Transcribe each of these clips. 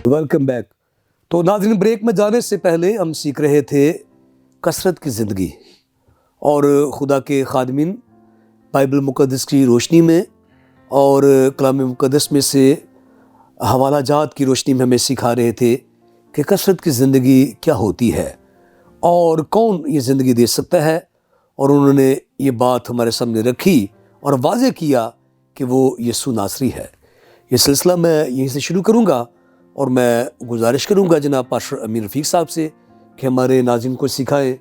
Welcome back. تو ناظرین، break میں جانے سے پہلے ہم سیکھ رہے تھے کثرت کی زندگی، اور خدا کے خادمین بائبل مقدس کی روشنی میں اور کلام مقدس میں سے حوالہ جات کی روشنی میں ہمیں سکھا رہے تھے کہ کثرت کی زندگی کیا ہوتی ہے اور کون یہ زندگی دے سکتا ہے. اور انہوں نے یہ بات ہمارے سامنے رکھی اور واضح کیا کہ وہ یسوع ناصری ہے. یہ سلسلہ میں یہیں سے شروع کروں گا، اور میں گزارش کروں گا جناب پاسٹر امین رفیق صاحب سے کہ ہمارے ناظرین کو سکھائیں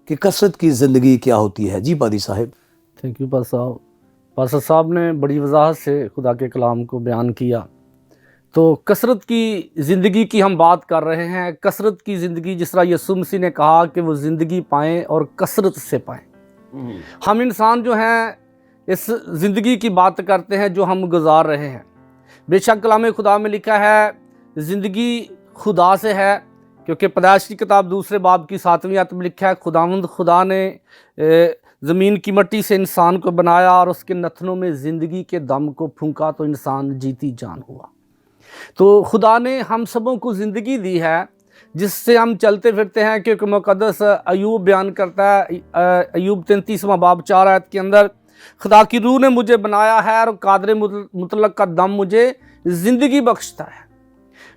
کہ کثرت کی زندگی کیا ہوتی ہے. جی پادری صاحب. تھینک یو پاسٹر صاحب نے بڑی وضاحت سے خدا کے کلام کو بیان کیا. تو کثرت کی زندگی کی ہم بات کر رہے ہیں. کثرت کی زندگی، جس طرح یسوع مسیح نے کہا کہ وہ زندگی پائیں اور کثرت سے پائیں. ہم انسان جو ہیں اس زندگی کی بات کرتے ہیں جو ہم گزار رہے ہیں. بے شک کلام خدا میں لکھا ہے زندگی خدا سے ہے، کیونکہ پیدائش کی کتاب دوسرے باب کی 7ویں آیت میں لکھا ہے خداوند خدا نے زمین کی مٹی سے انسان کو بنایا اور اس کے نتنوں میں زندگی کے دم کو پھونکا تو انسان جیتی جان ہوا. تو خدا نے ہم سبوں کو زندگی دی ہے جس سے ہم چلتے پھرتے ہیں، کیونکہ مقدس ایوب بیان کرتا ہے، ایوب 33واں باب 4 آیت کے اندر، خدا کی روح نے مجھے بنایا ہے اور قادر مطلق کا دم مجھے زندگی بخشتا ہے.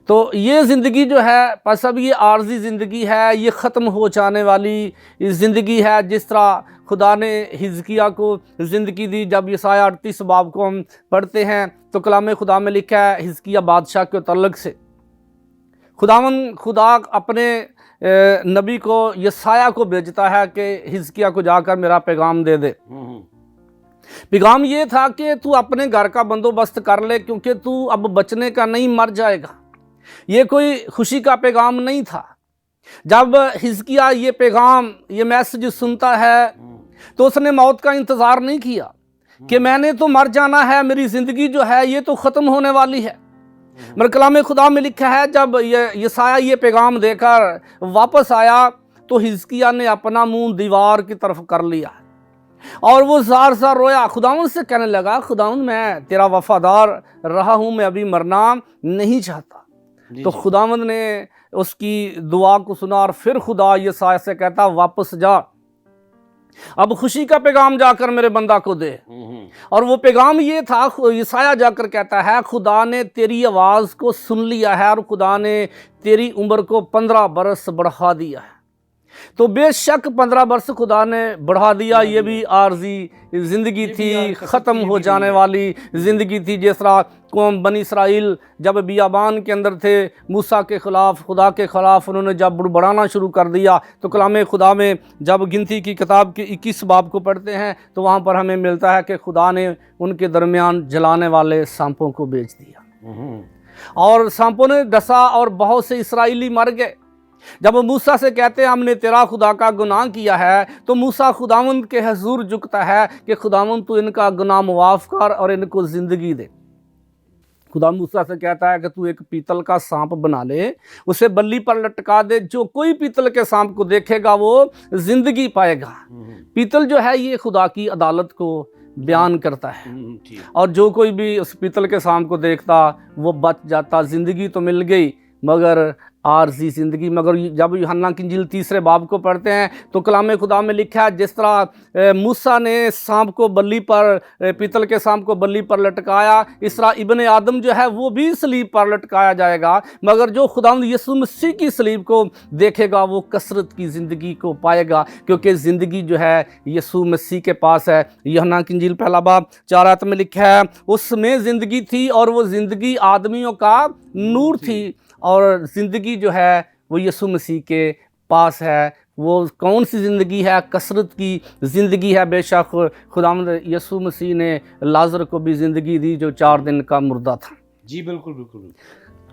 تو یہ زندگی جو ہے بس اب یہ عارضی زندگی ہے، یہ ختم ہو جانے والی زندگی ہے. جس طرح خدا نے حزقیہ کو زندگی دی. جب یسایہ 38 باب کو ہم پڑھتے ہیں تو کلام خدا میں لکھا ہے حزقیہ بادشاہ کے تعلق سے خدا اپنے نبی کو یسایہ کو بھیجتا ہے کہ حزقیہ کو جا کر میرا پیغام دے دے. پیغام یہ تھا کہ تو اپنے گھر کا بندوبست کر لے، کیونکہ تو اب بچنے کا نہیں، مر جائے گا. یہ کوئی خوشی کا پیغام نہیں تھا. جب حزقیہ یہ پیغام، یہ میسج سنتا ہے تو اس نے موت کا انتظار نہیں کیا کہ میں نے تو مر جانا ہے، میری زندگی جو ہے یہ تو ختم ہونے والی ہے. مگر کلام خدا میں لکھا ہے جب یسایہ یہ پیغام دے کر واپس آیا تو حزقیہ نے اپنا منہ دیوار کی طرف کر لیا اور وہ زار زار رویا. خداوند سے کہنے لگا خداوند میں تیرا وفادار رہا ہوں، میں ابھی مرنا نہیں چاہتا. تو خداوند نے اس کی دعا کو سنا اور پھر خدا یسایہ سے کہتا واپس جا، اب خوشی کا پیغام جا کر میرے بندہ کو دے. اور وہ پیغام یہ تھا، یسایہ جا کر کہتا ہے خدا نے تیری آواز کو سن لیا ہے اور خدا نے تیری عمر کو 15 برس بڑھا دیا ہے. تو بے شک 15 برس خدا نے بڑھا دیا. یہ بھی عارضی زندگی تھی، ختم ہو جانے والی زندگی تھی. جس طرح قوم بنی اسرائیل جب بیابان کے اندر تھے، موسیٰ کے خلاف، خدا کے خلاف انہوں نے جب بڑبڑانا شروع کر دیا تو کلام خدا میں جب گنتی کی کتاب کے 21 باب کو پڑھتے ہیں تو وہاں پر ہمیں ملتا ہے کہ خدا نے ان کے درمیان جلانے والے سانپوں کو بھیج دیا اور سانپوں نے ڈسا اور بہت سے اسرائیلی مر گئے. جب موسیٰ سے کہتے ہیں ہم نے تیرا خدا کا گناہ کیا ہے تو موسیٰ خداوند کے حضور جھکتا ہے کہ خداوند تو ان کا گناہ معاف کر اور ان کو زندگی دے. خدا موسیٰ سے کہتا ہے کہ تو ایک پیتل کا سانپ بنا لے، اسے بلی پر لٹکا دے، جو کوئی پیتل کے سانپ کو دیکھے گا وہ زندگی پائے گا. پیتل جو ہے یہ خدا کی عدالت کو بیان کرتا ہے، اور جو کوئی بھی اس پیتل کے سانپ کو دیکھتا وہ بچ جاتا. زندگی تو مل گئی مگر عارضی زندگی. مگر جب یوحنا کی انجیل 3 باب کو پڑھتے ہیں تو کلام خدا میں لکھا ہے جس طرح موسیٰ نے سانپ کو بلی پر، پیتل کے سانپ کو بلی پر لٹکایا، اس طرح ابن آدم جو ہے وہ بھی صلیب پر لٹکایا جائے گا. مگر جو خداوند یسوع مسیح کی صلیب کو دیکھے گا وہ کثرت کی زندگی کو پائے گا، کیونکہ زندگی جو ہے یسوع مسیح کے پاس ہے. یوحنا کی انجیل 1 باب 4 آیت میں لکھا ہے اس میں زندگی تھی اور وہ زندگی آدمیوں کا نور تھی، اور زندگی جو ہے وہ یسوع مسیح کے پاس ہے. وہ کون سی زندگی ہے؟ کثرت کی زندگی ہے. بے شک خداوند یسوع مسیح نے لازر کو بھی زندگی دی جو 4 دن کا مردہ تھا. جی بالکل بالکل.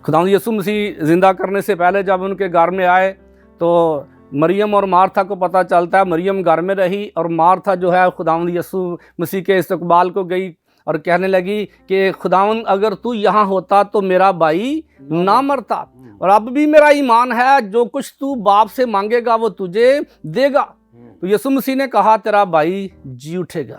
خداوند یسوع مسیح زندہ کرنے سے پہلے جب ان کے گھر میں آئے تو مریم اور مارتھا کو پتہ چلتا ہے. مریم گھر میں رہی اور مارتھا جو ہے خداوند یسوع مسیح کے استقبال کو گئی اور کہنے لگی کہ خداوند اگر تو یہاں ہوتا تو میرا بھائی نہ مرتا، اور اب بھی میرا ایمان ہے جو کچھ تو باپ سے مانگے گا وہ تجھے دے گا. تو یسوع مسیح نے کہا تیرا بھائی جی اٹھے گا.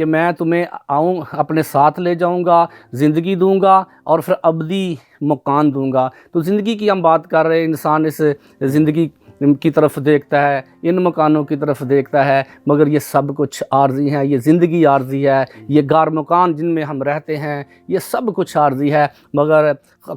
کہ میں تمہیں آؤں اپنے ساتھ لے جاؤں گا, زندگی دوں گا اور پھر ابدی مکان دوں گا. تو زندگی کی ہم بات کر رہے ہیں, انسان اس زندگی کی طرف دیکھتا ہے, ان مکانوں کی طرف دیکھتا ہے, مگر یہ سب کچھ عارضی ہیں. یہ زندگی عارضی ہے, یہ گار مکان جن میں ہم رہتے ہیں یہ سب کچھ عارضی ہے, مگر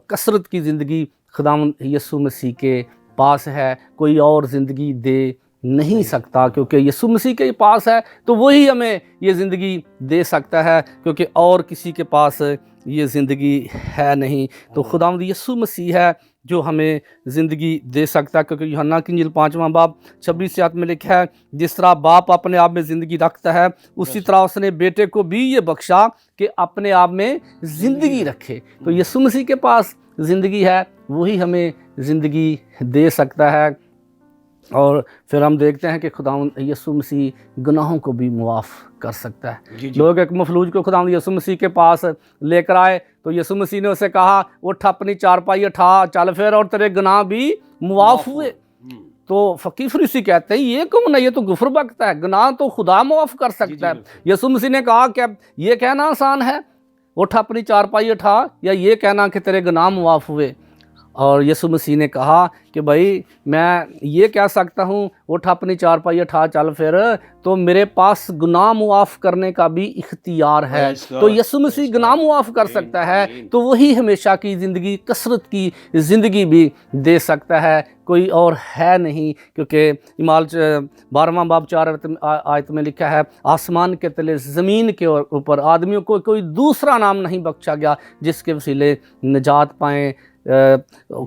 کثرت کی زندگی خداوند یسوع مسیح کے پاس ہے. کوئی اور زندگی دے نہیں سکتا, کیونکہ یسوع مسیح کے پاس ہے تو وہی ہمیں یہ زندگی دے سکتا ہے, کیونکہ اور کسی کے پاس یہ زندگی ہے نہیں. تو خداوند یسوع مسیح ہے جو ہمیں زندگی دے سکتا ہے, کیونکہ یوحنا کی انجیل 5واں باب 26 آیت میں لکھا ہے, جس طرح باپ اپنے آپ میں زندگی رکھتا ہے اسی طرح اس نے بیٹے کو بھی یہ بخشا کہ اپنے آپ میں زندگی رکھے. تو یسوع مسیح کے پاس زندگی ہے, وہی ہمیں زندگی دے سکتا ہے. اور پھر ہم دیکھتے ہیں کہ خداوند یسوع مسیح گناہوں کو بھی معاف کر سکتا ہے. لوگ ایک مفلوج کو خداوند یسوع مسیح کے پاس لے کر آئے تو یسوع مسیح نے اسے کہا اٹھ اپنی چارپائی اٹھا, چل پھر اور تیرے گناہ بھی معاف ہوئے. تو فقیر فریسی کہتے ہیں یہ کون ہے, یہ تو غفر بخشتا ہے, گناہ تو خدا معاف کر سکتا ہے. یسوع مسیح نے کہا کہ یہ کہنا آسان ہے اٹھ اپنی چارپائی اٹھا, یا یہ کہنا کہ تیرے گناہ معاف ہوئے. اور یسوع مسیح نے کہا کہ بھائی میں یہ کہہ سکتا ہوں اٹھ اپنی چارپائی اٹھا چل پھر, تو میرے پاس گناہ معاف کرنے کا بھی اختیار ہے. تو یسوع مسیح گناہ معاف کر سکتا ہے تو وہی ہمیشہ کی زندگی, کثرت کی زندگی بھی دے سکتا ہے, کوئی اور ہے نہیں. کیونکہ اعمال 12واں باب 4 آیت میں لکھا ہے, آسمان کے تلے زمین کے اوپر آدمیوں کو کوئی دوسرا نام نہیں بخشا گیا جس کے وسیلے نجات پائیں.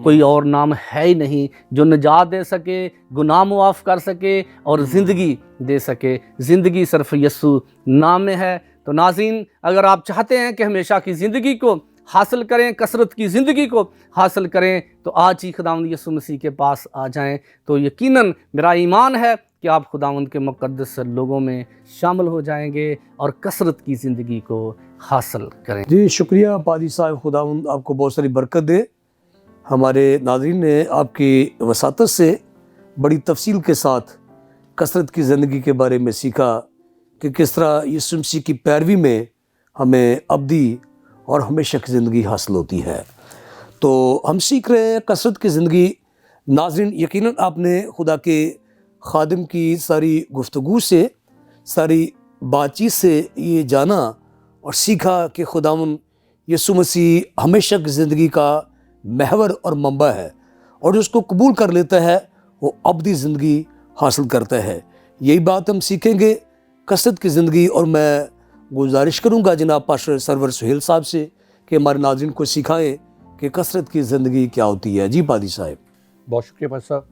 کوئی اور نام ہے ہی نہیں جو نجات دے سکے, گناہ معاف کر سکے اور زندگی دے سکے. زندگی صرف یسوع نام میں ہے. تو ناظرین, اگر آپ چاہتے ہیں کہ ہمیشہ کی زندگی کو حاصل کریں, کثرت کی زندگی کو حاصل کریں, تو آج ہی خداوند یسوع مسیح کے پاس آ جائیں. تو یقیناً میرا ایمان ہے کہ آپ خداوند کے مقدس لوگوں میں شامل ہو جائیں گے اور کثرت کی زندگی کو حاصل کریں. جی شکریہ پادری صاحب, خداوند آپ کو بہت ساری برکت دے. ہمارے ناظرین نے آپ کی وساطت سے بڑی تفصیل کے ساتھ کثرت کی زندگی کے بارے میں سیکھا کہ کس طرح یسوع مسیح کی پیروی میں ہمیں ابدی اور ہمیشہ کی زندگی حاصل ہوتی ہے. تو ہم سیکھ رہے ہیں کثرت کی زندگی. ناظرین, یقیناً آپ نے خدا کے خادم کی ساری گفتگو سے, ساری بات چیت سے یہ جانا اور سیکھا کہ خداوند یسوع مسیح ہمیشہ کی زندگی کا محور اور منبع ہے, اور جو اس کو قبول کر لیتا ہے وہ ابدی زندگی حاصل کرتا ہے. یہی بات ہم سیکھیں گے کثرت کی زندگی. اور میں گزارش کروں گا جناب پاسٹر سرور سہیل صاحب سے کہ ہمارے ناظرین کو سکھائیں کہ کثرت کی زندگی کیا ہوتی ہے. جی پادری صاحب. بہت شکریہ بھائی صاحب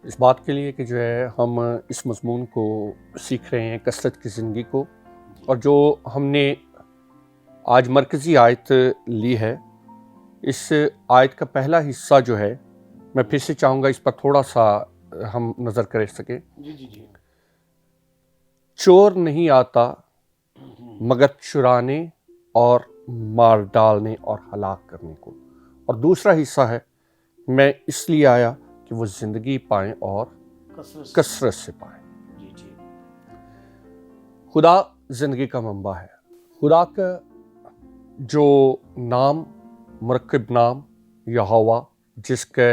اس بات کے لیے کہ جو ہے ہم اس مضمون کو سیکھ رہے ہیں, کثرت کی زندگی کو. اور جو ہم نے آج مرکزی آیت لی ہے, اس آیت کا پہلا حصہ جو ہے میں پھر سے چاہوں گا اس پر تھوڑا سا ہم نظر کر سکیں. چور نہیں آتا مگر چرانے اور مار ڈالنے اور ہلاک کرنے کو. اور دوسرا حصہ ہے, میں اس لیے آیا کہ وہ زندگی پائیں اور کثرت سے پائیں. خدا زندگی کا منبع ہے. خدا کا جو نام, مرکب نام یہوہ, جس کے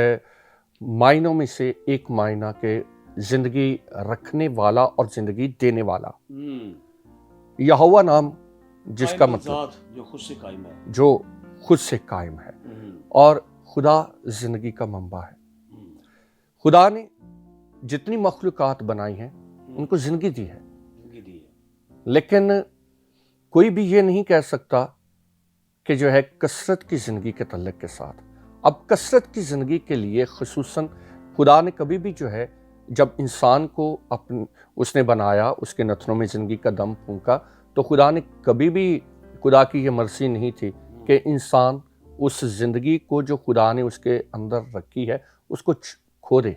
معنوں میں سے ایک معنی کہ زندگی رکھنے والا اور زندگی دینے والا. یہوہ نام جس کا مطلب جو خود سے قائم ہے, جو خود سے قائم ہے, اور خدا زندگی کا منبع ہے. خدا نے جتنی مخلوقات بنائی ہیں ان کو زندگی دی ہے, لیکن کوئی بھی یہ نہیں کہہ سکتا کہ جو ہے کثرت کی زندگی کے تعلق کے ساتھ. اب کثرت کی زندگی کے لیے خصوصاً خدا نے کبھی بھی جو ہے جب انسان کو اس نے بنایا, اس کے نتنوں میں زندگی کا دم پھونکا, تو خدا نے کبھی بھی, خدا کی یہ مرضی نہیں تھی کہ انسان اس زندگی کو جو خدا نے اس کے اندر رکھی ہے اس کو کھو دے,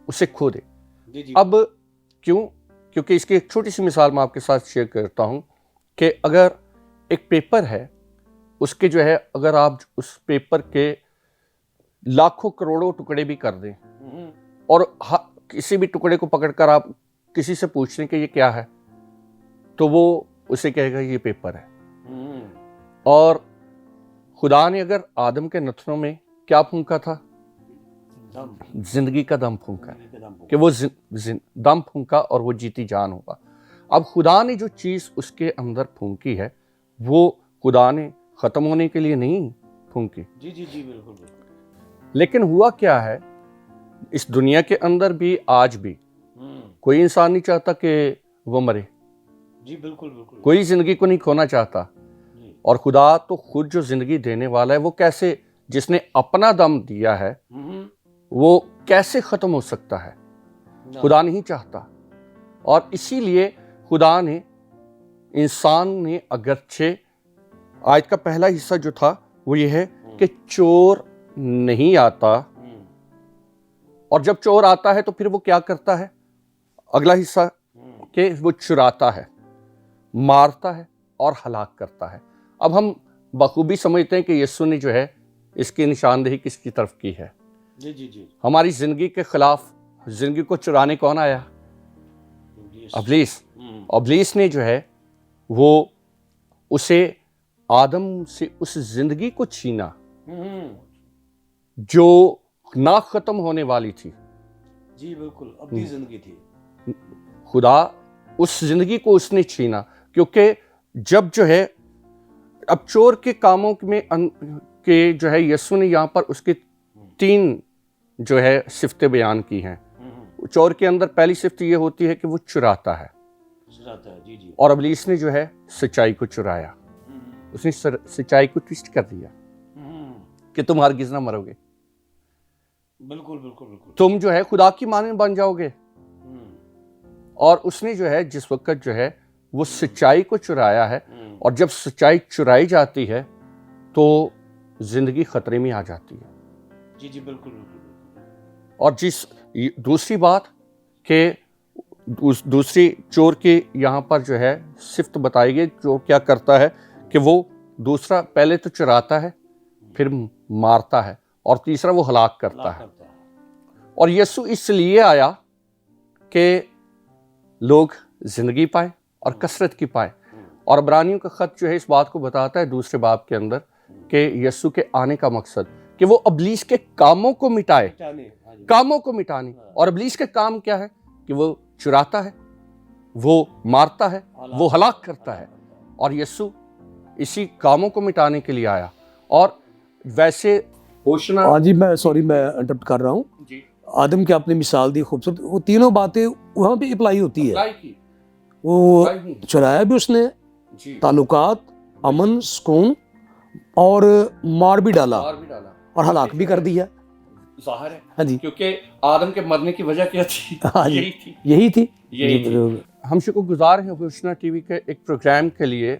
اسے کھو دے. اب کیوں؟ کیونکہ اس کی ایک چھوٹی سی مثال میں آپ کے ساتھ شیئر کرتا ہوں کہ اگر ایک پیپر ہے, اس کے جو ہے اگر آپ اس پیپر کے لاکھوں کروڑوں ٹکڑے بھی کر دیں اور کسی بھی ٹکڑے کو پکڑ کر آپ کسی سے پوچھ لیں کہ یہ کیا ہے, تو وہ اسے کہے گا یہ پیپر ہے۔ اور خدا نے اگر آدم کے نتنوں میں کیا پھونکا تھا؟ زندگی کا دم پھونکا کہ وہ دم پھونکا اور وہ جیتی جان ہوگا۔ اب خدا نے جو چیز اس کے اندر پھونکی ہے وہ خدا نے ختم ہونے کے لیے نہیں پھونکی۔ جی جی جی بالکل۔ لیکن ہوا کیا ہے، اس دنیا کے اندر بھی آج بھی کوئی انسان نہیں چاہتا کہ وہ مرے۔ جی بالکل بالکل۔ کوئی زندگی کو نہیں کھونا چاہتا۔ اور خدا تو خود جو زندگی دینے والا ہے وہ کیسے، جس نے اپنا دم دیا ہے وہ کیسے ختم ہو سکتا ہے؟ خدا نہیں چاہتا۔ اور اسی لیے خدا نے انسان نے اگرچہ آیت کا پہلا حصہ جو تھا وہ یہ ہے کہ چور نہیں آتا، اور جب چور آتا ہے تو پھر وہ کیا کرتا ہے؟ اگلا حصہ کہ وہ چراتا ہے، مارتا ہے اور ہلاک کرتا ہے۔ اب ہم بخوبی سمجھتے ہیں کہ یسوع نے جو ہے اس کی نشاندہی کس کی طرف کی ہے؟ جی جی جی، ہماری زندگی کے خلاف زندگی کو چرانے کون آیا؟ ابلیس۔ ابلیس نے جو ہے وہ اسے آدم سے اس زندگی کو چھینا جو نہ ختم ہونے والی تھی۔ جی بالکل، ابدی زندگی تھی۔ خدا اس زندگی کو اس نے چھینا، کیونکہ جب جو ہے اب چور کے کاموں میں کہ جو ہے یسوع نے یہاں پر اس کے 3 جو ہے صفتیں بیان کی ہیں۔ چور کے اندر پہلی صفت یہ ہوتی ہے کہ وہ چراتا ہے، جی جی، اور ابلیس نے جو ہے سچائی کو چرایا، اس نے سچائی کو ٹویسٹ کر دیا کہ تم ہرگز نہ مرو گے، بالکل بالکل بالکل، تم جو ہے خدا کی مانند بن جاؤ گے۔ اور اس نے جو ہے جس وقت جو ہے وہ سچائی کو چرایا ہے، اور جب سچائی چرائی جاتی ہے تو زندگی خطرے میں آ جاتی ہے۔ جی جی بالکل بالکل۔ اور دوسری بات کہ دوسری چور کی یہاں پر جو ہے صفت بتائی گئی، جو کیا کرتا ہے کہ وہ دوسرا پہلے تو چراتا ہے، پھر مارتا ہے، اور تیسرا وہ ہلاک کرتا ہے۔ اور یسوع اس لیے آیا کہ لوگ زندگی پائیں اور کثرت کی پائیں۔ اور عبرانیوں کا خط جو ہے اس بات کو بتاتا ہے دوسرے باب کے اندر کہ یسوع کے آنے کا مقصد کہ وہ ابلیس کے کاموں کو مٹائے، کاموں کو مٹانے۔ اور ابلیس کے کام کیا ہے؟ کہ وہ چراتا ہے، وہ مارتا ہے، وہ ہلاک کرتا ہے۔ اور یسوع اسی کاموں کو مٹانے کے لیے آیا۔ اور ویسے ہوشنا، ہاں جی، میں سوری میں انٹرپٹ کر رہا ہوں۔ جی، آدم کی آپ نے مثال دی خوبصورت، وہ تینوں باتیں وہاں پہ اپلائی ہوتی ہے۔ وہ چرایا بھی اس نے، تعلقات، امن، سکون، اور مار بھی ڈالا اور ہلاک بھی کر دیا۔ ظاہر ہے، ہاں جی، کیونکہ آدم کے مرنے کی وجہ کیا تھی؟ ہاں جی، یہی تھی۔ ہم شکر گزار ہیں ہوشنا ٹی وی کے ایک پروگرام کے لیے،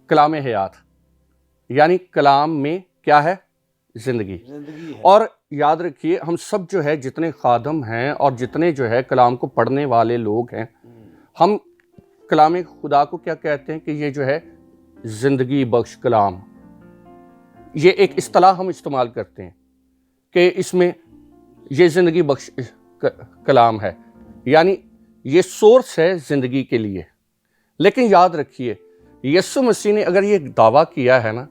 کلام حیات، یعنی کلام میں کیا ہے؟ زندگی۔ اور یاد رکھیے ہم سب جو ہے جتنے خادم ہیں اور جتنے جو ہے کلام کو پڑھنے والے لوگ ہیں، ہم کلام خدا کو کیا کہتے ہیں کہ یہ جو ہے زندگی بخش کلام، یہ ایک اصطلاح ہم استعمال کرتے ہیں کہ اس میں یہ زندگی بخش کلام ہے، یعنی یہ سورس ہے زندگی کے لیے۔ لیکن یاد رکھیے یسوع مسیح نے اگر یہ دعویٰ کیا ہے نا،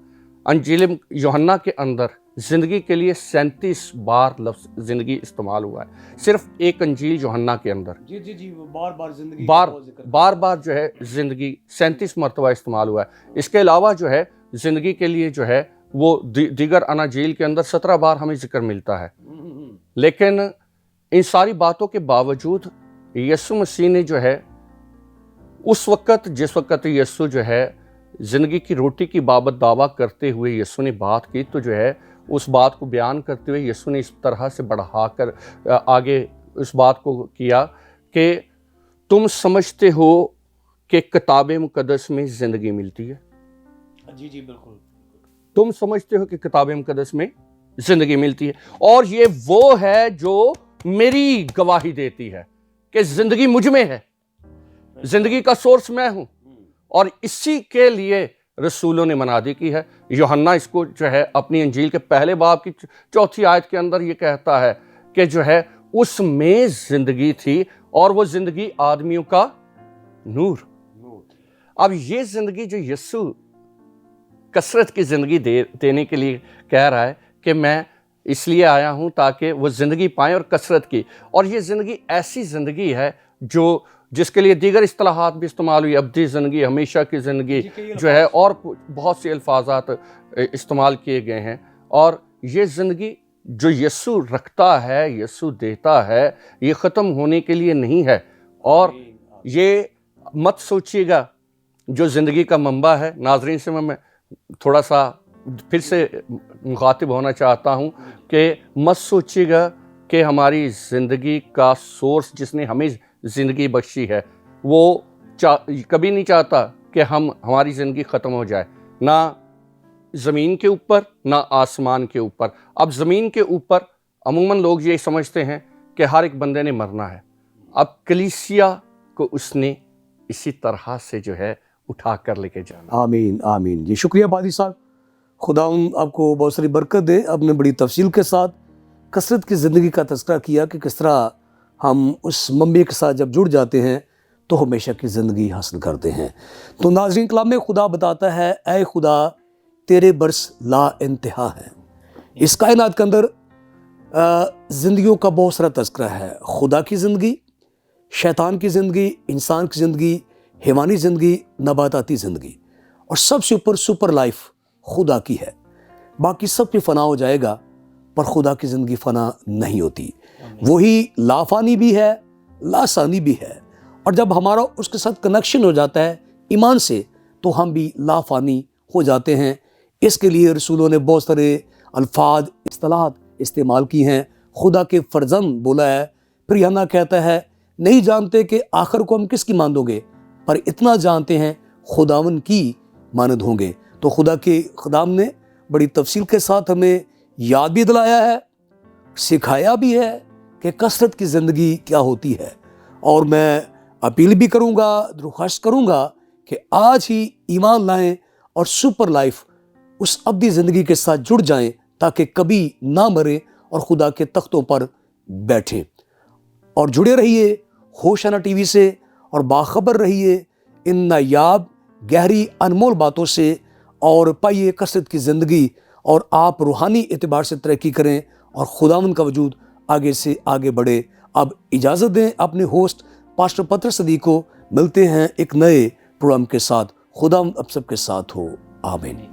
انجیل یوحنا کے اندر زندگی کے لیے 37 بار لفظ زندگی استعمال ہوا ہے، صرف ایک انجیل یوحنا کے اندر۔ جی جی جی، بار زندگی، بار جو ہے زندگی 37 مرتبہ استعمال ہوا ہے۔ اس کے علاوہ جو ہے زندگی کے لیے جو ہے وہ دیگر اناجیل کے اندر 17 بار ہمیں ذکر ملتا ہے۔ لیکن ان ساری باتوں کے باوجود یسوع مسیح نے جو ہے اس وقت، جس وقت یسوع جو ہے زندگی کی روٹی کی بابت دعویٰ کرتے ہوئے یسوع نے بات کی، تو جو ہے اس بات کو بیان کرتے ہوئے یسوع نے اس طرح سے بڑھا کر آگے اس بات کو کیا کہ تم سمجھتے ہو کہ کتاب مقدس میں زندگی ملتی ہے۔ جی جی بالکل، تم سمجھتے ہو کہ کتاب مقدس میں زندگی ملتی ہے، اور یہ وہ ہے جو میری گواہی دیتی ہے کہ زندگی مجھ میں ہے، زندگی کا سورس میں ہوں۔ اور اسی کے لیے رسولوں نے منادی کی ہے۔ یوحنا اس کو جو ہے اپنی انجیل کے پہلے باب کی 4 آیت کے اندر یہ کہتا ہے کہ جو ہے اس میں زندگی تھی، اور وہ زندگی آدمیوں کا نور۔ اب یہ زندگی جو یسوع کثرت کی زندگی دینے کے لیے کہہ رہا ہے کہ میں اس لیے آیا ہوں تاکہ وہ زندگی پائیں اور کثرت کی، اور یہ زندگی ایسی زندگی ہے جس کے لیے دیگر اصطلاحات بھی استعمال ہوئی، ابدی زندگی، ہمیشہ کی زندگی جو ہے، اور بہت سی الفاظات استعمال کیے گئے ہیں۔ اور یہ زندگی جو یسوع رکھتا ہے، یسوع دیتا ہے، یہ ختم ہونے کے لیے نہیں ہے۔ اور یہ مت سوچیے گا جو زندگی کا منبع ہے، ناظرین سے میں تھوڑا سا پھر سے مخاطب ہونا چاہتا ہوں کہ مت سوچیے گا کہ ہماری زندگی کا سورس جس نے ہمیں زندگی بخشی ہے وہ کبھی نہیں چاہتا کہ ہماری زندگی ختم ہو جائے، نہ زمین کے اوپر نہ آسمان کے اوپر۔ اب زمین کے اوپر عموماً لوگ یہ سمجھتے ہیں کہ ہر ایک بندے نے مرنا ہے، اب کلیسیا کو اس نے اسی طرح سے جو ہے اٹھا کر لے کے جانا۔ آمین آمین جی، شکریہ پادری صاحب، خدا آپ کو بہت ساری برکت دے۔ آپ نے بڑی تفصیل کے ساتھ کثرت کی زندگی کا تذکرہ کیا کہ کس طرح ہم اس منبع کے ساتھ جب جڑ جاتے ہیں تو ہمیشہ کی زندگی حاصل کرتے ہیں۔ تو ناظرین، کلام میں خدا بتاتا ہے، اے خدا تیرے برس لا انتہا ہے۔ اس کائنات کے اندر زندگیوں کا بہت سارا تذکرہ ہے، خدا کی زندگی، شیطان کی زندگی، انسان کی زندگی، حیوانی زندگی، نباتاتی زندگی، اور سب سے اوپر سپر لائف خدا کی ہے۔ باقی سب پہ فنا ہو جائے گا پر خدا کی زندگی فنا نہیں ہوتی، وہی لافانی بھی ہے، لاسانی بھی ہے، اور جب ہمارا اس کے ساتھ کنیکشن ہو جاتا ہے ایمان سے تو ہم بھی لافانی ہو جاتے ہیں۔ اس کے لیے رسولوں نے بہت سارے الفاظ، اصطلاحات استعمال کی ہیں۔ خدا کے فرزند بولا ہے، پھر یوحنا کہتا ہے نہیں جانتے کہ آخر کو ہم کس کی مانند ہوں گے، پر اتنا جانتے ہیں خداون کی مانند ہوں گے۔ تو خدا کے خدام نے بڑی تفصیل کے ساتھ ہمیں یاد بھی دلایا ہے، سکھایا بھی ہے کہ کثرت کی زندگی کیا ہوتی ہے، اور میں اپیل بھی کروں گا، درخواست کروں گا کہ آج ہی ایمان لائیں اور سپر لائف اس ابدی زندگی کے ساتھ جڑ جائیں تاکہ کبھی نہ مریں اور خدا کے تختوں پر بیٹھیں۔ اور جڑے رہیے ہوشانہ ٹی وی سے اور باخبر رہیے ان نایاب گہری انمول باتوں سے، اور پائیے کثرت کی زندگی، اور آپ روحانی اعتبار سے ترقی کریں اور خداوند کا وجود آگے سے آگے بڑھے۔ اب اجازت دیں اپنے ہوسٹ پاسٹر پطرس صدیق کو، ملتے ہیں ایک نئے پروگرام کے ساتھ۔ خداوند اب سب کے ساتھ ہو، آمین۔